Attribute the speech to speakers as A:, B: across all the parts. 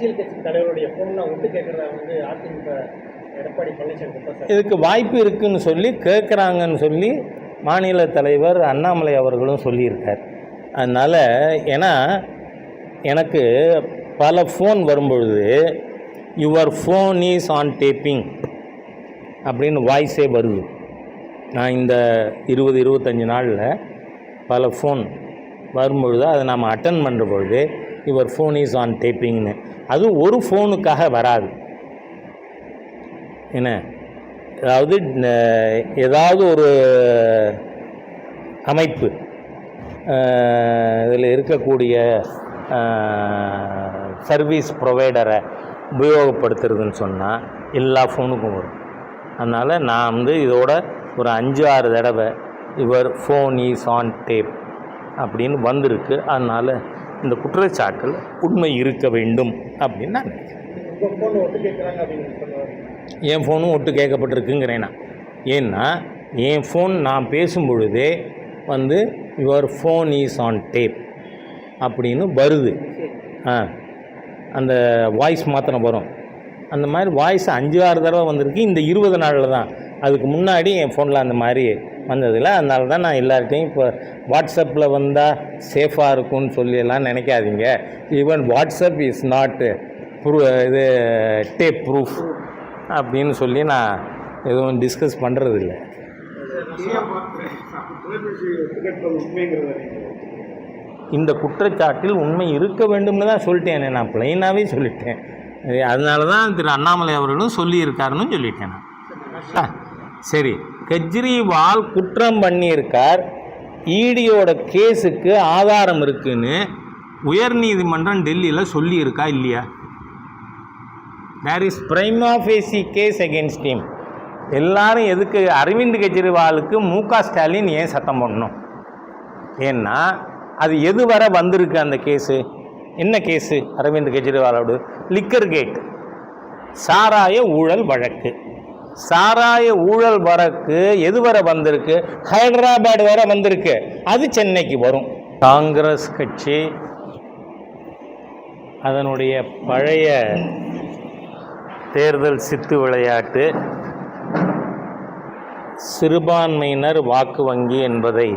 A: அரசியல் கட்சி தலைவருடைய ஃபோன்லாம் விட்டு கேட்குறதா வந்து அதிமுக எடப்பாடி பழனிசாமி
B: இதுக்கு வாய்ப்பு இருக்குன்னு சொல்லி கேட்குறாங்கன்னு சொல்லி மாநில தலைவர் அண்ணாமலை அவர்களும் சொல்லியிருக்கார். அதனால் ஏன்னா எனக்கு பல ஃபோன் வரும்பொழுது your phone is on taping அப்படின்னு வாய்ஸே வருது. நான் இந்த 20-25 நாளில் பல ஃபோன் வரும்பொழுது அதை நாம் அட்டன் பண்ணுற பொழுது யுவர் ஃபோன் இஸ் ஆன் டேப்பிங்னு. அது ஒரு ஃபோனுக்காக வராது. என்ன, அதாவது ஏதாவது ஒரு அமைப்பு இதில் இருக்கக்கூடிய சர்வீஸ் ப்ரொவைடரை உபயோகப்படுத்துறதுன்னு சொன்னால் எல்லா ஃபோனுக்கும் வரும். அதனால் நான் வந்து இதோட ஒரு 5-6 தடவை your phone is on tap அப்படின்னு வந்திருக்கு. அதனால் இந்த குற்றச்சாட்டில் உண்மை இருக்க வேண்டும் அப்படின்னு நான் நினைக்கிறேன். என் ஃபோனும் ஒட்டு கேட்கப்பட்டிருக்குங்கிறேன் நான். ஏன்னா என் ஃபோன் நான் பேசும் பொழுதே வந்து your phone is on tap அப்படின்னு வருது. அந்த வாய்ஸ் மாத்திரம் வரும். அந்த மாதிரி வாய்ஸ் 5-6 தடவை வந்திருக்கு இந்த 20 நாளில் தான். அதுக்கு முன்னாடி என் ஃபோனில் அந்த மாதிரி வந்ததில்லை. அதனால தான் நான் எல்லார்ட்டையும் இப்போ வாட்ஸ்அப்பில் வந்தால் சேஃபாக இருக்கும்னு சொல்லியெல்லாம் நினைக்காதீங்க. ஈவன் வாட்ஸ்அப் இஸ் நாட் இது டேப் ப்ரூஃப் அப்படின்னு சொல்லி நான் எதுவும் டிஸ்கஸ் பண்ணுறதில்லை. இந்த குற்றச்சாட்டில் உண்மை இருக்க வேண்டும்னு தான் சொல்லிட்டேன். நான் பிளைனாகவே சொல்லிட்டேன். அதனால தான் திரு அண்ணாமலை அவர்களும் சொல்லியிருக்காருன்னு சொல்லிட்டேன் நான். சரி, கெஜ்ரிவால் குற்றம் பண்ணியிருக்கார், ஈடியோட கேஸுக்கு ஆதாரம் இருக்குன்னு உயர்நீதிமன்றம் டெல்லியில் சொல்லியிருக்கா இல்லையா? There is prima facie case against him. எல்லாரும் எதுக்கு அரவிந்த் கெஜ்ரிவாலுக்கு முக ஸ்டாலின் ஏன் சத்தம் பண்ணணும்? ஏன்னா அது எது வரை வந்திருக்கு அந்த கேஸு? என்ன கேஸு? அரவிந்த் கெஜ்ரிவாலோட லிக்கர் கேட், சாராய ஊழல் வழக்கு. சாராய ஊழல் வழக்கு எது வரை வந்திருக்கு? ஹைதராபாத் வரை வந்திருக்கு. அது சென்னைக்கு வரும். காங்கிரஸ் கட்சி அதனுடைய பழைய தேர்தல் சித்து விளையாட்டு சிறுபான்மையினர் வாக்கு வங்கி என்பதை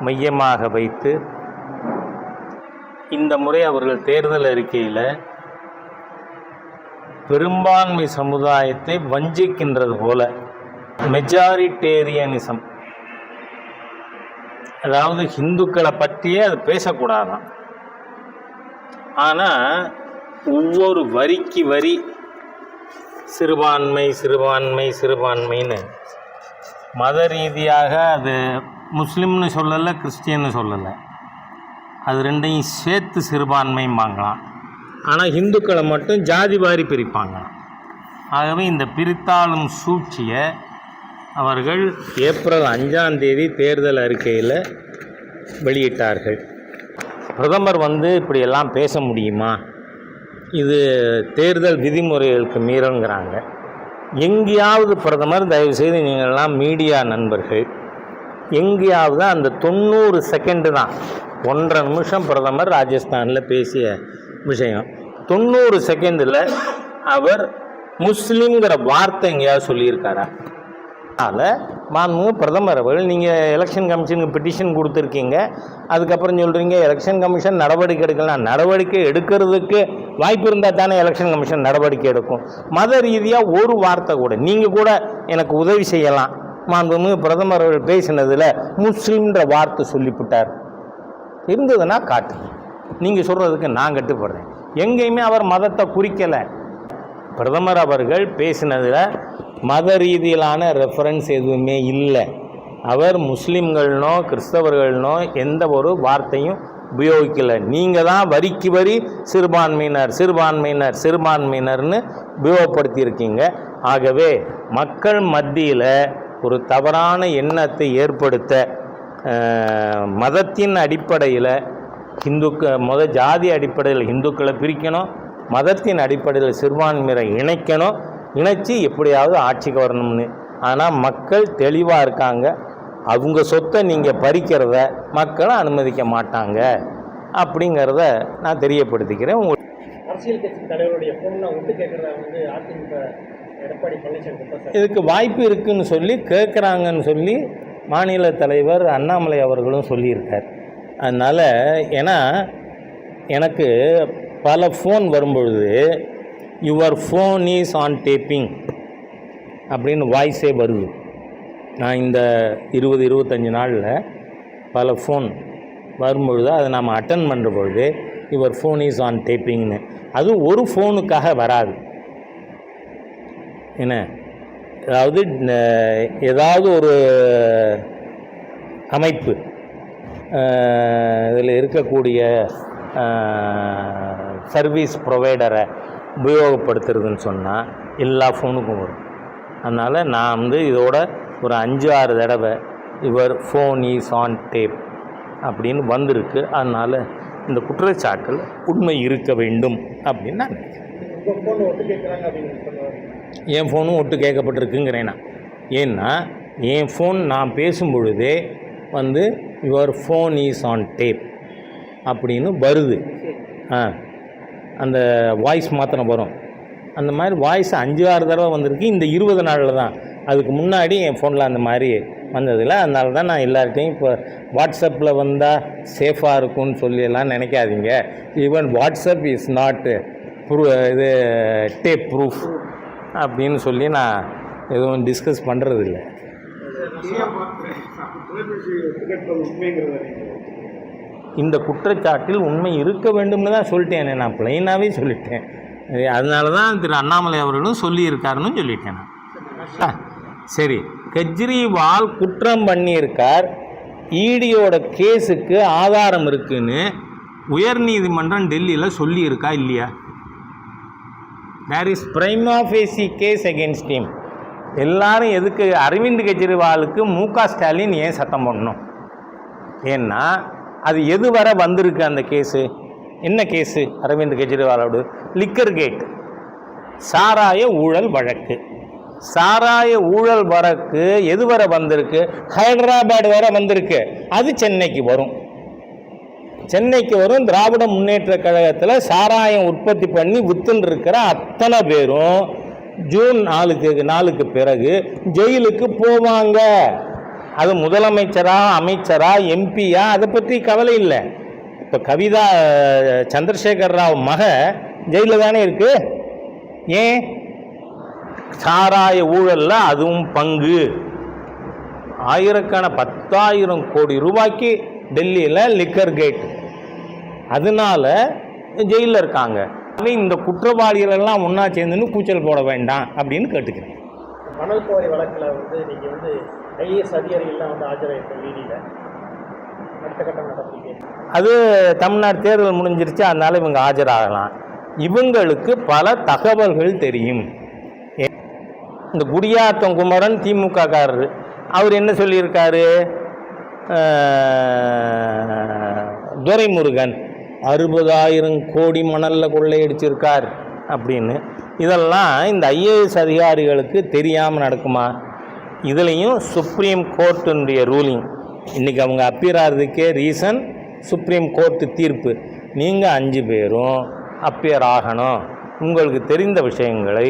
B: மையமாக வைத்து இந்த முறை அவர்கள் தேர்தல் அறிக்கையில் பெரும்பான்மை சமுதாயத்தை வஞ்சிக்கின்றது போல மெஜாரிட்டேரியனிசம், அதாவது இந்துக்களை பற்றியே அது பேசக்கூடாதான். ஆனால் ஒவ்வொரு வரிக்கு வரி சிறுபான்மை சிறுபான்மை சிறுபான்மைன்னு மத ரீதியாக அது முஸ்லீம்னு சொல்லலை, கிறிஸ்டியன்னு சொல்லலை, அது ரெண்டையும் சேர்த்து சிறுபான்மைம்பாங்களாம். ஆனால் இந்துக்களை மட்டும் ஜாதி வாரி பிரிப்பாங்களாம். ஆகவே இந்த பிரித்தாளும் சூழ்ச்சியை அவர்கள் ஏப்ரல் 5ஆம் தேதி தேர்தல் அறிக்கையில் வெளியிட்டார்கள். பிரதமர் வந்து இப்படியெல்லாம் பேச முடியுமா? இது தேர்தல் விதிமுறைகளுக்கு மீறங்கிறாங்க. எங்கேயாவது பிரதமர், தயவுசெய்து நீங்கள்லாம் மீடியா நண்பர்கள், எங்கேயாவது அந்த 90 செகண்டு தான், 1.5 நிமிஷம் பிரதமர் ராஜஸ்தானில் பேசிய விஷயம், 90 செகண்டில் அவர் முஸ்லீம்ங்கிற வார்த்தை எங்கேயாவது சொல்லியிருக்காரா? அதனால் மாண்புமிகு பிரதமர் அவர்கள், நீங்கள் எலெக்ஷன் கமிஷனுக்கு பெட்டிஷன் கொடுத்துருக்கீங்க, அதுக்கப்புறம் சொல்கிறீங்க எலெக்ஷன் கமிஷன் நடவடிக்கை எடுக்கலாம். நடவடிக்கை எடுக்கிறதுக்கு வாய்ப்பு இருந்தால் தானே எலெக்ஷன் கமிஷன் நடவடிக்கை எடுக்கும். மத ரீதியாக ஒரு வார்த்தை கூட நீங்கள் கூட எனக்கு உதவி செய்யலாம். மாண்புமிகு பிரதமர் அவர்கள் பேசினதில் முஸ்லீம்ன்ற வார்த்தை சொல்லிவிட்டார். இருந்ததுன்னா காட்டு, நீங்கள் சொல்கிறதுக்கு நான் கட்டுப்படுறேன். எங்கேயுமே அவர் மதத்தை குறிக்கலை. பிரதமர் அவர்கள் பேசினதில் மத ரீதியிலான ரெஃபரன்ஸ் எதுவுமே இல்லை. அவர் முஸ்லீம்கள்னோ கிறிஸ்தவர்கள்னோ எந்த ஒரு வார்த்தையும் உபயோகிக்கலை. நீங்கள் தான் வரிக்கு வரி சிறுபான்மையினர் சிறுபான்மையினர் சிறுபான்மையினர்னு உபயோகப்படுத்தியிருக்கீங்க. ஆகவே மக்கள் மத்தியில் ஒரு தவறான எண்ணத்தை ஏற்படுத்த மதத்தின் அடிப்படையில் ஜாதி அடிப்படையில் இந்துக்களை பிரிக்கணும், மதத்தின் அடிப்படையில் சிறுபான்மையினரை இணைக்கணும், இணைச்சி எப்படியாவது ஆட்சிக்கு வரணும்னு. ஆனால் மக்கள் தெளிவாக இருக்காங்க. அவங்க சொத்தை நீங்கள் பறிக்கிறத மக்களும் அனுமதிக்க மாட்டாங்க அப்படிங்கிறத நான் தெரியப்படுத்திக்கிறேன்.
A: அரசியல் கட்சி தலைவருடைய ஃபோன்லாம் விட்டு கேட்குறதா வந்து அதிமுக எடப்பாடி பழனிசாமி குற்றச்சாட்டு.
B: இதுக்கு வாய்ப்பு இருக்குன்னு சொல்லி கேட்குறாங்கன்னு சொல்லி மாநில தலைவர் அண்ணாமலை அவர்களும் சொல்லியிருக்கார். அதனால் ஏன்னா எனக்கு பல ஃபோன் வரும்பொழுது your phone is on taping அப்படின்னு வாய்ஸே வருது. நான் இந்த 20-25 நாளில் பல ஃபோன் வரும்பொழுது அதை நாம் அட்டன் பண்ணுற பொழுது யுவர் ஃபோன் இஸ் ஆன் டேப்பிங்னு. அது ஒரு ஃபோனுக்காக வராது. என்ன, அதாவது ஏதாவது ஒரு அமைப்பு இதில் இருக்கக்கூடிய சர்வீஸ் ப்ரொவைடரை உபயோகப்படுத்துறதுன்னு சொன்னால் எல்லா ஃபோனுக்கும் வரும். அதனால் நான் வந்து இதோட ஒரு 5-6 தடவை your phone is on tap அப்படின்னு வந்திருக்கு. அதனால் இந்த குற்றச்சாட்டில் உண்மை இருக்க வேண்டும் அப்படின்னு நான் நினைக்கிறேன்.
A: உங்கள் ஃபோன் ஒட்டு கேட்குறாங்க அப்படின்னு சொல்லுவாங்க.
B: என் ஃபோனும் ஒட்டு கேட்கப்பட்டிருக்குங்கிறேன் நான். ஏன்னா என் ஃபோன் நான் பேசும் பொழுதே வந்து your phone is on tap அப்படின்னு வருது. அந்த வாய்ஸ் மாத்திரம் வரும். அந்த மாதிரி வாய்ஸ் 5-6 தடவை வந்திருக்கு இந்த 20 நாளில் தான். அதுக்கு முன்னாடி என் ஃபோனில் அந்த மாதிரி வந்ததில்லை. அதனால தான் நான் எல்லார்ட்டையும் இப்போ வாட்ஸ்அப்பில் வந்தால் சேஃபாக இருக்கும்னு சொல்லியெல்லாம் நினைக்காதீங்க. ஈவன் வாட்ஸ்அப் இஸ் நாட் இது டேப் ப்ரூஃப் அப்படின்னு சொல்லி நான் எதுவும் டிஸ்கஸ் பண்ணுறதில்ல. இந்த குற்றச்சாட்டில் உண்மை இருக்க வேண்டும்னு தான் சொல்லிட்டேன். நான் பிளைனாகவே சொல்லிட்டேன். அதனால தான் திரு அண்ணாமலை அவர்களும் சொல்லியிருக்காருன்னு சொல்லிட்டேன் நான். சரி, கெஜ்ரிவால் குற்றம் பண்ணியிருக்கார், ஈடியோட கேஸுக்கு ஆதாரம் இருக்குன்னு உயர்நீதிமன்றம் டெல்லியில் சொல்லியிருக்கா இல்லையா? There is prima facie case against him. எல்லாரும் எதுக்கு அரவிந்த் கெஜ்ரிவாலுக்கு முக ஸ்டாலின் ஏன் சத்தம் போடணும்? ஏன்னா அது எது வரை வந்திருக்கு அந்த கேஸு? என்ன கேஸு? அரவிந்த் கெஜ்ரிவாலோட லிக்கர் கேட், சாராய ஊழல் வழக்கு. சாராய ஊழல் வழக்கு எது வரை வந்திருக்கு? ஹைதராபாத் வரை வந்திருக்கு. அது சென்னைக்கு வரும். சென்னைக்கு வரும். திராவிட முன்னேற்ற கழகத்தில் சாராயம் உற்பத்தி பண்ணி வித்துன்னு இருக்கிற அத்தனை பேரும் ஜூன் 4க்கு பிறகு ஜெயிலுக்கு போவாங்க. அது முதலமைச்சரா, அமைச்சரா, எம்பியா, அதை பற்றி கவலை இல்லை. இப்போ கவிதா சந்திரசேகர் ராவ் மக ஜெயிலில் தானே இருக்கு. ஏன்? சாராய ஊழலில் அதுவும் பங்கு. 10,000 கோடி ரூபாய்க்கு டெல்லியில் லிக்கர் கேட், அதனால ஜெயிலில் இருக்காங்க. இந்த குற்றவாளிகளெல்லாம் ஒன்றா சேர்ந்துன்னு கூச்சல் போட வேண்டாம் அப்படின்னு கேட்டுக்கிறேன்.
A: மணல் குவாரி வழக்கில் வந்து நீங்கள் வந்து ஐஏஎஸ் அதிகாரிகள்லாம் வந்து ஆஜராயிருக்க வீடியில் அடுத்த கட்டம் நடத்திக்க.
B: அது தமிழ்நாடு தேர்தல் முடிஞ்சிருச்சு, அதனால இவங்க ஆஜராகலாம். இவங்களுக்கு பல தகவல்கள் தெரியும். இந்த குடியாத்தம் குமரன் திமுக காரர், அவர் என்ன சொல்லியிருக்காரு? துரைமுருகன் 60,000 கோடி மணலில் கொள்ளையடிச்சிருக்கார் அப்படின்னு. இதெல்லாம் இந்த ஐஏஎஸ் அதிகாரிகளுக்கு தெரியாமல் நடக்குமா? இதுலேயும் சுப்ரீம் கோர்ட்டுடைய ரூலிங். இன்றைக்கி அவங்க அப்பீர் ஆகிறதுக்கே ரீசன் சுப்ரீம் கோர்ட்டு தீர்ப்பு. நீங்கள் 5 பேரும் அப்பீர் ஆகணும், உங்களுக்கு தெரிந்த விஷயங்களை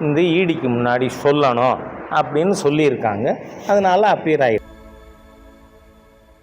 B: இந்த ஈடிக்கு முன்னாடி சொல்லணும் அப்படின்னு சொல்லியிருக்காங்க. அதனால் அப்பீர் ஆகி